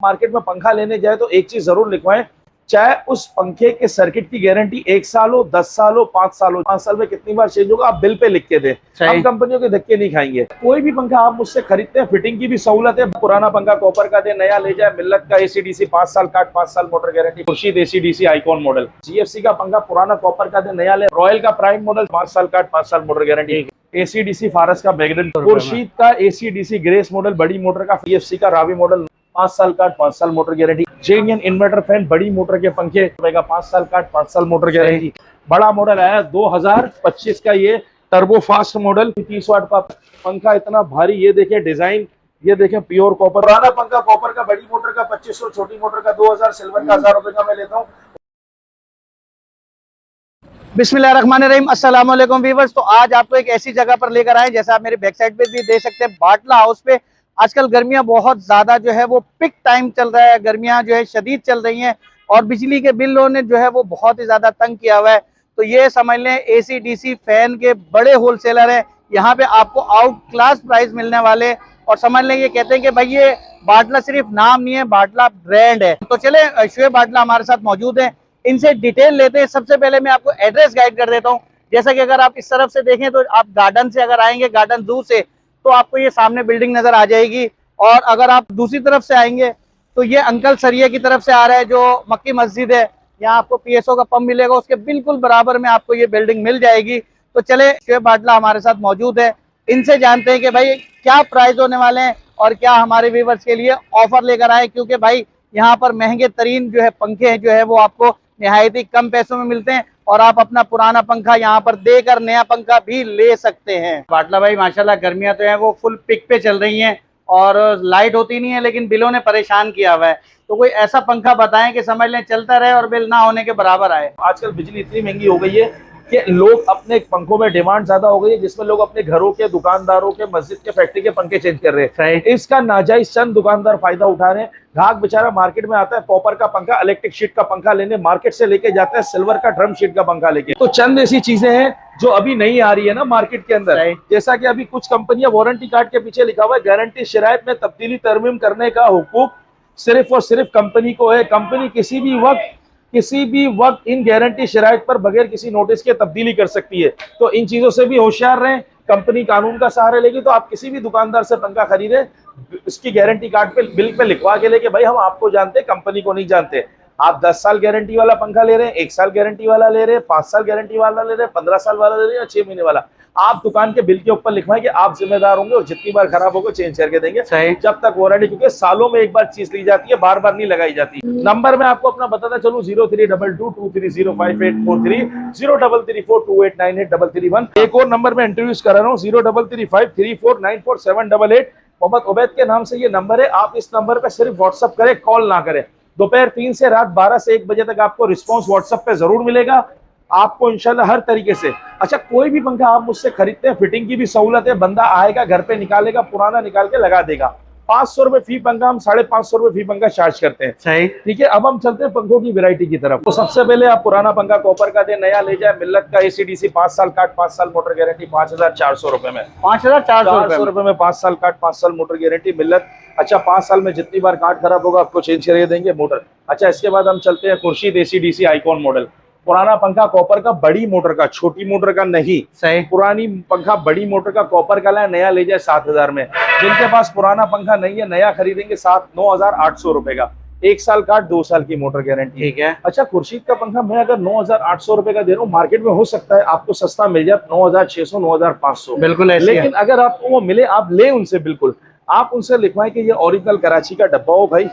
Market में पंखा लेने जाए तो एक चीज जरूर लिखवाएं, चाहे उस पंखे के सर्किट की गारंटी 1 साल हो, 10 साल हो, 5 साल हो, 5 साल में कितनी बार चेंज होगा आप बिल पे लिख के दें। हम कंपनियों के धक्के नहीं खाएंगे। कोई भी पंखा आप मुझसे खरीदते हैं, फिटिंग की भी सहूलत है। पुराना पंखा कॉपर का दे, नया ले जाए। मिल्लत का एसीडीसी 5 साल काट, 5 साल motor guarantee. Khurshid AC DC icon model. GFC का पंखा पुराना कॉपर का दे, नया ले। रॉयल का प्राइम मॉडल 5 साल काट, 5 साल मोटर गारंटी। एसीडीसी फारस का बैगन। खुर्शीद का एसीडीसी ग्रेस मॉडल बड़ी मोटर का। पीएफसी का रावी मॉडल 5 साल काट, 5 साल motor guarantee. Genuine inverter fan बड़ी मोटर के पंखे 5 साल काट, 5 साल मोटर गारंटी। बड़ा मॉडल आया 2025 का, ये टर्बो फास्ट मॉडल 30 वाट का पंखा, इतना भारी। ये देखें डिजाइन, ये देखें प्योर कॉपर। पुराना पंखा कॉपर का बड़ी मोटर का 2500, छोटी मोटर का 2000, सिल्वर का 1000 रुपए का मैं लेता हूँ। बिस्मिल्लाहिर्रहमानिर्रहीम, अस्सलाम वालेकुम व्यूअर्स। तो आज आपको एक ऐसी जगह पर लेकर आए, जैसा आप मेरे बैक साइड पे भी देख सकते हैं, बाटला हाउस पे। आजकल गर्मियां बहुत ज्यादा जो है वो पिक टाइम चल रहा है, गर्मियां जो है शदीद चल रही हैं और बिजली के बिलों ने जो है वो बहुत ही ज्यादा तंग किया हुआ है। तो ये समझ लें एसी डीसी फैन के बड़े होलसेलर हैं। यहाँ पे आपको आउट क्लास प्राइस मिलने वाले, और समझ लें ये कहते हैं कि भाई ये बाटला सिर्फ नाम नहीं है, बाटला ब्रांड है। तो चले शुएब बाटला हमारे साथ मौजूद है, इनसे डिटेल लेते हैं। सबसे पहले मैं आपको एड्रेस गाइड कर देता हूँ। जैसा कि अगर आप इस तरफ से देखें तो आप गार्डन से अगर आएंगे, गार्डन जू से, तो आपको ये सामने बिल्डिंग नजर आ जाएगी। और अगर आप दूसरी तरफ से आएंगे तो ये अंकल सरिया की तरफ से आ रहा है, जो मक्की मस्जिद है। यहाँ आपको पीएसओ का पंप मिलेगा, उसके बिल्कुल बराबर में आपको ये बिल्डिंग मिल जाएगी। तो चले शुएब बाटला हमारे साथ मौजूद है, इनसे जानते हैं कि भाई क्या प्राइस होने वाले हैं और क्या हमारे व्यूअर्स के लिए ऑफर लेकर आए। क्योंकि भाई यहाँ पर महंगे तरीन जो है पंखे जो है वो आपको निहायत ही कम पैसों में मिलते हैं, और आप अपना पुराना पंखा यहाँ पर देकर नया पंखा भी ले सकते हैं। बाटला भाई माशाल्लाह गर्मियां तो हैं वो फुल पिक पे चल रही हैं और लाइट होती नहीं है, लेकिन बिलों ने परेशान किया हुआ है। तो कोई ऐसा पंखा बताएं कि समझ लें चलता रहे और बिल ना होने के बराबर आए। आजकल बिजली इतनी महंगी हो गई है कि लोग अपने पंखों में डिमांड ज्यादा हो गई है, जिसमें लोग अपने घरों के, दुकानदारों के, मस्जिद के, फैक्ट्री के पंखे चेंज कर रहे हैं। इसका नाजायज चंद दुकानदार फायदा उठा रहे हैं। ग्राहक बेचारा मार्केट में आता है कॉपर का पंखा, इलेक्ट्रिक शीट का पंखा लेने, मार्केट से लेके जाता है सिल्वर का ड्रम शीट का पंखा लेके। तो चंद ऐसी चीजें हैं जो अभी नहीं आ रही है ना मार्केट के अंदर। जैसा कि अभी कुछ कंपनियां वारंटी कार्ड के पीछे लिखा हुआ है गारंटी शरायत में तब्दीली तरमीम करने का हुकूक सिर्फ और सिर्फ कंपनी को है। कंपनी किसी भी वक्त इन गारंटी शराइत पर बगैर किसी नोटिस के तब्दीली कर सकती है। तो इन चीजों से भी होशियार रहें। कंपनी कानून का सहारा लेगी, तो आप किसी भी दुकानदार से पंखा खरीदे, इसकी गारंटी कार्ड पे, बिल पे लिखवा के लेके, भाई हम आपको जानते हैं, कंपनी को नहीं जानते। आप 10 साल गारंटी वाला पंखा ले रहे हैं, 1 साल गारंटी वाला ले रहे हैं, 5 साल गारंटी वाला ले रहे हैं, 15 साल वाला ले रहे हैं, 6 महीने वाला, आप दुकान के बिल के ऊपर लिखवाएं कि आप जिम्मेदार होंगे और जितनी बार खराब होगा चेंज करके देंगे। जब तक वारंटी, क्योंकि सालों में एक बार चीज ली जाती है, बार बार नहीं लगाई जाती। नंबर मैं आपको अपना बताता चलूं, 032223058430, 0334289833 एक और नंबर में इंट्रोड्यूस करा रहा हूँ, 033534947888। मोहम्मद उबैद के नाम से ये नंबर है। आप इस नंबर पे सिर्फ व्हाट्सअप करें, कॉल ना करें। दोपहर 3 से रात 12 से 1 बजे तक आपको रिस्पांस व्हाट्सएप पे जरूर मिलेगा, आपको इंशाल्लाह हर तरीके से। अच्छा, कोई भी पंखा आप मुझसे खरीदते हैं, फिटिंग की भी सहूलत है। बंदा आएगा, घर पे निकालेगा, पुराना निकाल के लगा देगा। 500 रुपए फी पंखा, हम 550 रुपए फी पंखा चार्ज करते हैं। सही, ठीक है। अब हम चलते हैं पंखों की वैरायटी की तरफ। तो सबसे पहले आप पुराना पंखा कॉपर का दे, नया ले जाए। मिल्लत का एसीडीसी 5 साल काट, 5 साल मोटर गारंटी, 5400 रुपए में। 5400 रुपए में 5 साल काट, 5 साल मोटर गारंटी, मिल्लत। अच्छा, 5 साल में जितनी बार कार्ड खराब होगा आपको चेंज करके देंगे मोटर। अच्छा, इसके बाद हम चलते हैं खुर्शीद एसीडीसी आइकॉन मॉडल। पुराना पंखा कॉपर का बड़ी मोटर का, छोटी मोटर का नहीं। सही, पुरानी पंखा बड़ी मोटर का कॉपर का लाए, नया ले जाए 7000 में। जिनके पास पुराना पंखा नहीं है, नया खरीदेंगे 9800 रुपए का, 1 साल काट, 2 साल की मोटर गारंटी। ठीक है। अच्छा, खुर्शीद का पंखा मैं अगर 9800 रुपए का दे रहा हूँ, मार्केट में हो सकता है आपको सस्ता मिल जाए 9600, 9500, बिल्कुल। लेकिन अगर आपको वो मिले, आप ले उनसे, बिल्कुल आप उनसे लिखवाएं कि ये ओरिजिनल कराची का डब्बा हो भाई,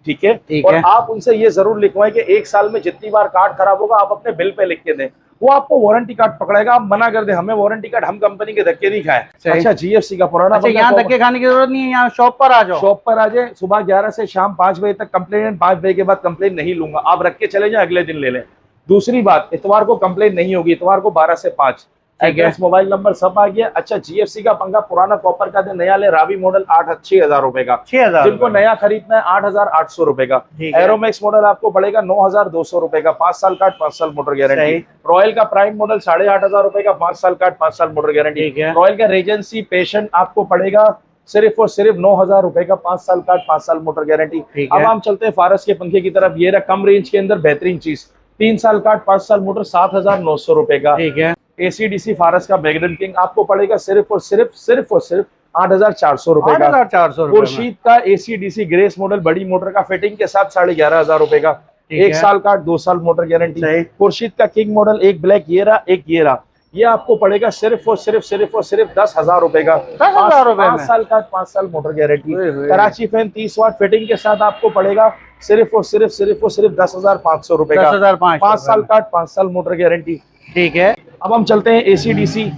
ठीक है। और आप उनसे ये जरूर लिखवाएं कि 1 साल में जितनी बार कार्ड खराब होगा आप अपने बिल पे लिख के दें। वो आपको वारंटी कार्ड पकड़ेगा, आप मना कर दे, हमें वारंटी कार्ड, हम कंपनी के धक्के नहीं खाए। अच्छा, जीएफसी का पुराना, अच्छा, यहाँ धक्के खाने की जरूरत नहीं है, यहाँ शॉप पर आ जाओ। शॉप पर आ जाए, सुबह 11 से शाम 5 बजे तक कंप्लेन, 5 बजे के बाद कंप्लेन नहीं लूंगा, आप रख के चले जाए, अगले दिन ले लें। दूसरी बात, इतवार को कंप्लेन नहीं होगी, इतवार को 12 से 5, एड्रेस, मोबाइल नंबर सब आ गया। अच्छा, जीएफसी का पंखा पुराना कॉपर का दे, नया ले, रावी मॉडल 6000 रुपए का, 6000, जिनको नया खरीदना है 8800 रुपए का। एरोमैक्स मॉडल आपको पड़ेगा 9200 रुपए का, 5 साल काट, 5 साल मोटर गारंटी। रॉयल का प्राइम मॉडल 8500 रुपए का, 5 साल काट, 5 साल मोटर गारंटी। रॉयल का रेजेंसी पेशेंट आपको पड़ेगा सिर्फ और सिर्फ 9,000 रुपए का, 5 साल का, 5 साल मोटर गारंटी। ठीक अब है। हम चलते हैं फारस के पंखे की तरफ। ये रहा कम रेंज के अंदर बेहतरीन चीज, 3 साल का, 5 साल मोटर, 7,900 रुपए का। ठीक है। ACDC फारस का मैग्नेट किंग आपको पड़ेगा सिर्फ और सिर्फ 8,400 रुपए का। 8,400 खुर्शीद का ACDC ग्रेस मॉडल बड़ी मोटर का फिटिंग के साथ 11,500 रुपए का। ठीक 1 है। साल का, 2 साल मोटर गारंटी। सही। खुर्शीद का किंग मॉडल, एक ब्लैक ये रहा, एक ये रहा, ये आपको पड़ेगा सिर्फ और सिर्फ 10,000 रुपए का। 10,000 रुपए 5 में? साल का, 5 साल मोटर गारंटी। ओए होए। कराची फैन 30 वाट फिटिंग के साथ आपको पड़ेगा सिर्फ और सिर्फ 10,500 रुपए का। 10,500 5 साल का, 5 साल मोटर गारंटी। ठीक है। अब हम चलते हैं ACDC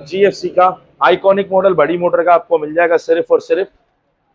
GFC का आइकॉनिक मॉडल बड़ी मोटर का, आपको मिल जाएगा सिर्फ और सिर्फ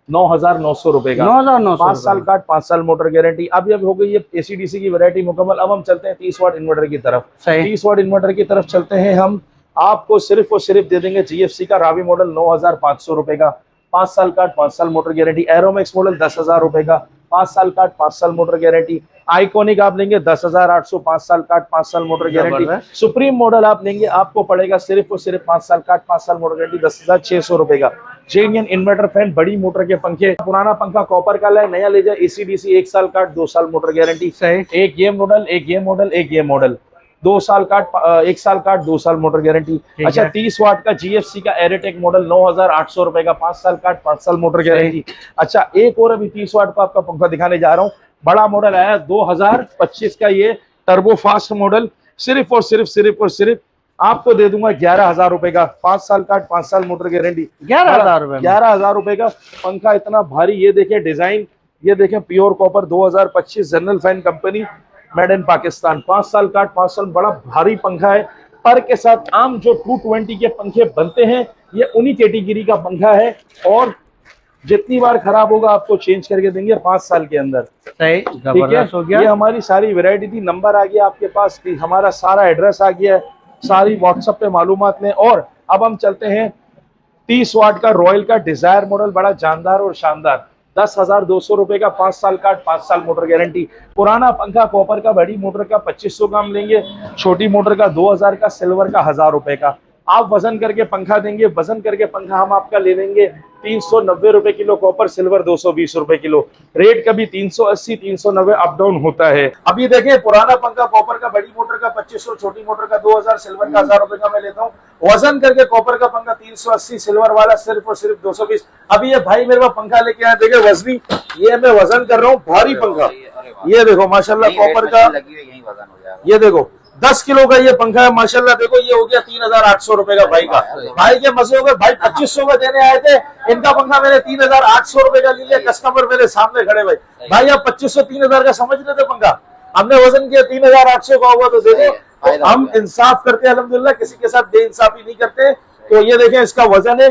9,900 रुपए का। 9,900 5 साल का, 5 साल मोटर गारंटी। अब हो गई ये ACDC की वैरायटी मुकम्मल। अब हम चलते हैं 30 वाट इन्वर्टर की तरफ। सही। 30 वाट इन्वर्टर की तरफ चलते हैं हम। आपको सिर्फ और सिर्फ दे देंगे GFC का रावी मॉडल 9,500 रुपए का, 5 साल का, 5 साल मोटर गारंटी। एरोमैक्स मॉडल 10,000 रुपए का, 5 साल का, 5 साल मोटर गारंटी। आइकॉनिक आप लेंगे 10,800, 5 साल का, 5 साल मोटर गारंटी। जबरदस्त। सुप्रीम मॉडल आप लेंगे, आपको पड़ेगा सिर्फ और सिर्फ 5 साल का, 5 साल मोटर गारंटी, 10,600 रुपए का। जेनियन इन्वर्टर फैन बड़ी मोटर के पंखे, पुराना पंखा कॉपर का लाए, नया ले जाए ACDC 1 साल का, 2 साल मोटर गारंटी। सही। एक ये मॉडल, एक ये मॉडल, एक ये मॉडल, 2 साल का, 1 साल का, 2 साल मोटर गारंटी। अच्छा, 30 वाट का GFC का एरेटेक मॉडल 9,800 रुपए का, 5 साल का, 5 साल मोटर गारंटी। अच्छा, एक और अभी 30 वाट का आपका पंखा दिखाने जा रहा हूँ। बड़ा मॉडल आया 2025 का, ये टर्बो फास्ट मॉडल, सिर्फ और सिर्फ आपको दे दूंगा 11,000 रुपए का, 5 साल का, 5 साल मोटर गारंटी। 11,000 रुपए में? 11,000 रुपए का पंखा, इतना भारी। ये देखें डिजाइन, ये देखें pure copper 2025 general fan company, made in Pakistan. 5 साल का, 5 साल, बड़ा भारी पंखा है। पर के साथ आम जो 220 के पंखे बनते हैं, ये उन्हीं कैटेगरी का पंखा है, और जितनी बार खराब होगा आपको चेंज करके देंगे 5 साल के अंदर। सही। ठीक जबरदस्त हो है, गया। ये हमारी सारी वैरायटी थी। नंबर आ गया आपके पास, हमारा सारा एड्रेस आ गया है, सारी व्हाट्सएप पे मालूमात लें। और अब हम चलते हैं 30 वाट का रॉयल का डिजायर मॉडल, बड़ा जानदार और शानदार, 10,200 रुपए का, 5 साल का, 5 साल मोटर गारंटी। पुराना पंखा कॉपर का, बड़ी मोटर का 2,500 का हम लेंगे, छोटी मोटर का 2,000 का, सिल्वर का 1,000 रुपए का। आप वजन करके पंखा देंगे, वजन करके पंखा हम आपका ले लेंगे 390 रुपए किलो कॉपर, सिल्वर 220 रुपए किलो। रेट कभी 380, 390 अप डाउन होता है। अभी देखें पुराना पंखा कॉपर का, बड़ी मोटर का 2,500, छोटी मोटर का 2,000, सिल्वर का 1,000 रुपए का मैं लेता हूँ। वजन करके कॉपर का पंखा 380, सिल्वर वाला सिर्फ और सिर्फ 220। अभी ये भाई मेरे पास पंखा लेके आए, देखे वजनी, ये मैं वजन कर रहा हूँ, भारी पंखा। ये देखो माशाल्लाह कॉपर का, ये देखो 10 किलो का ये पंखा है माशाल्लाह। देखो ये हो गया 3,800 रुपए का भाई का। भाई के मजे हो गए, भाई 2,500 का देने आए थे, इनका पंखा मैंने 3,800 रुपए का ले लिया। कस्टमर मेरे सामने खड़े भाई आप 2,500 3,000 का समझ रहे थे पंखा, हमने वजन किया 3,800 का हुआ। तो देखो तो हम इंसाफ करते हैं अल्हम्दुलिल्लाह, किसी के साथ बेइंसाफी नहीं करते। तो ये देखें इसका वजन है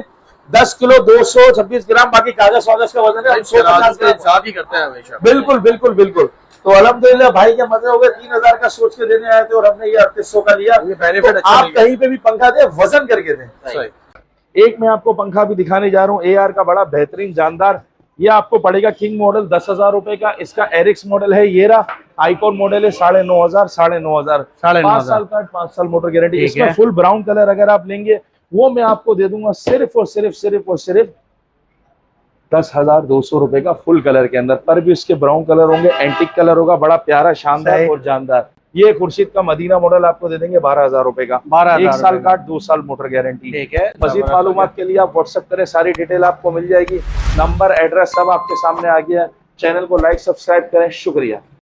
10 किलो 226 ग्राम, बाकी कागज वागज का वजन है 150 ग्राम ही करते हैं हमेशा। बिल्कुल बिल्कुल बिल्कुल। तो अल्हम्दुलिल्लाह भाई के मजे हो गए, 3,000 का सोच के देने आए थे और हमने ये 3,800 का लिया। बेनिफिट तो आप कहीं पे भी पंखा दे वजन करके दें। एक मैं आपको पंखा भी दिखाने जा रहा हूँ AR का, बड़ा बेहतरीन जानदार। ये आपको पड़ेगा किंग मॉडल 10,000 रुपए का। इसका एरिक्स मॉडल है, ये रहा आइकॉन मॉडल है 9,500, 9,500, 5 साल का, 5 साल मोटर गारंटी। इसमें फुल ब्राउन कलर अगर आप लेंगे, वो मैं आपको दे दूंगा सिर्फ और सिर्फ 10,200 रुपए का, फुल कलर के अंदर। पर भी इसके ब्राउन कलर होंगे, एंटिक कलर होगा, बड़ा प्यारा शानदार और जानदार। ये खुर्शीद का मदीना मॉडल आपको दे देंगे 12,000 रुपए का, 1 साल का, 2 साल मोटर गारंटी। ठीक है। मजीद मालूमात के लिए आप व्हाट्सएप करें, सारी डिटेल आपको मिल जाएगी। नंबर, एड्रेस सब आपके सामने आ गया है। चैनल को लाइक सब्सक्राइब करें। शुक्रिया।